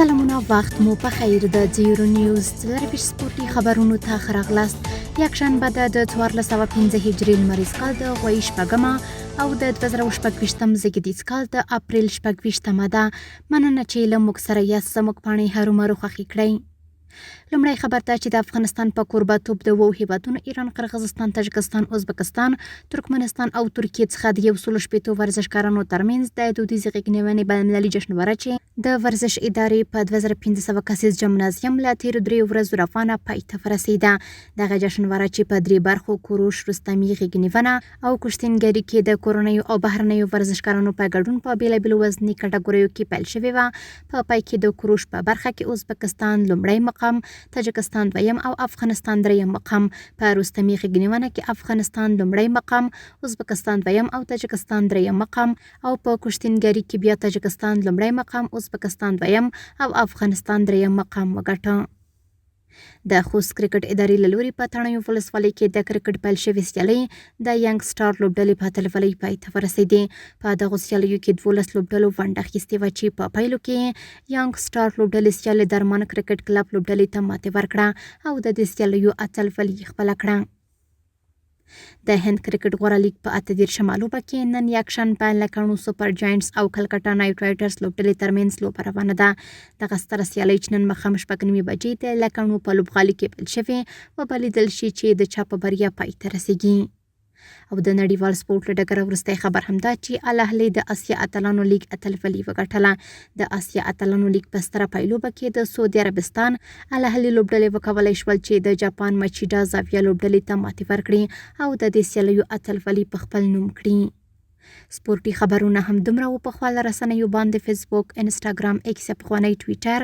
سلامونه وخت مو په خیر د زیرو نیوز څلرویشت سپورتي خبرونو ته ښه راغلاست. یکشنبه د 1405 هجري لمریز کال د غویي شپږمه او د 2026 زیږدیز کال د اپریل 26مه ده. مننه چې له موږ سره یاست. زموږ پاڼې هرومرو خوښې کړئ. لومړی خبر ته چې د افغانستان په کوربه‌توب د وو هیوادونو ایران، قرغیزستان، تاجکستان، ازبکستان، ترکمنستان او ترکیه څخه د 160 ورزشکارانو ترمنځ د دودیزې غېږنیونې بین‌المللي جشنواره چې د ورزش ادارې په 2500 کسیز جمنازیم له تیرو 3 ورځو روانه پای ته ورسېده. دغه جشنواره چې په 3 برخو کوروش، رستمي، غېږنیونه او کشتینګري کې د کورنیو او بهرنیو ورزشکارانو په ګډون په بیلابیلو وزني کټګوریو کې پیل شوې وه. په پای کې د کوروش په برخه کې ازبکستان لومړی مقام، تاجکستان دویم او افغانستان دریم مقام. په رستمي غېږنیونه کې افغانستان لومړی مقام، ازبکستان دویم او تاجکستان دریم مقام، او په کشتینګري کې بیا تاجکستان لومړی مقام، ازبکستان دویم او افغانستان دریم مقام وګټه. د خوست کرکټ ادارې له لوري په تڼیو ولسوالۍ کې د کرکټ پیل شوې سیالۍ د ینګ سټار لوبډلې په اتلولۍ پای ته ورسېدې. په دغو سیالیو کې 12 لوبډلو ونډه اخیستې وه چې په پیلو کې ینګ سټار لوبډلې سیالۍ درمان کرکټ کلب لوبډلې ته ماتې ورکړه او د دې سیالیو اتلولي خپله کړه. د هند کرکټ غوره لیګ په 38 لوبه کې نن یکشن په لکڼو سوپر جاینټس او کلکټا نایټ رایډرز لوبډلې ترمنځ لوبه روانه ده. دغه ستره سیالۍ چې نن ماښام 9:30 بجې د لکڼو په لوبغالي کې پیل شوې و به لیدل شي چې د چا په بریا پای ته رسیږي. او د نړیوال سپورټ له ډګره وروستی خبر همدا چې الاهلي د اسیا اتلانو لیګ اتلولي وګټله. د اسیا اتلانو لیګ په ستره پایلوبه کې د سعودي عربستان الاهلي لوبډلې وکولی شول چې د جاپان مچیډا زاویه لوبډلې ته ماتې ورکړي او د دې سیالیو اتلولي په خپل نوم کړي. سپورټي خبرونه هم دومره و په خواله رسنیو باندې فیسبوک، انسټاګرام، ایکس افغاني، ټویټر،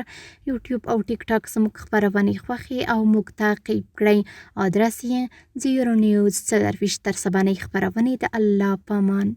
یوټیوب او ټیک ټاک زموږ خبرونې خوښې او موږ تعقیب کړئ. ادرس یې زیرو نیوز 24 تر سبانۍ خبرونې د الله په امان.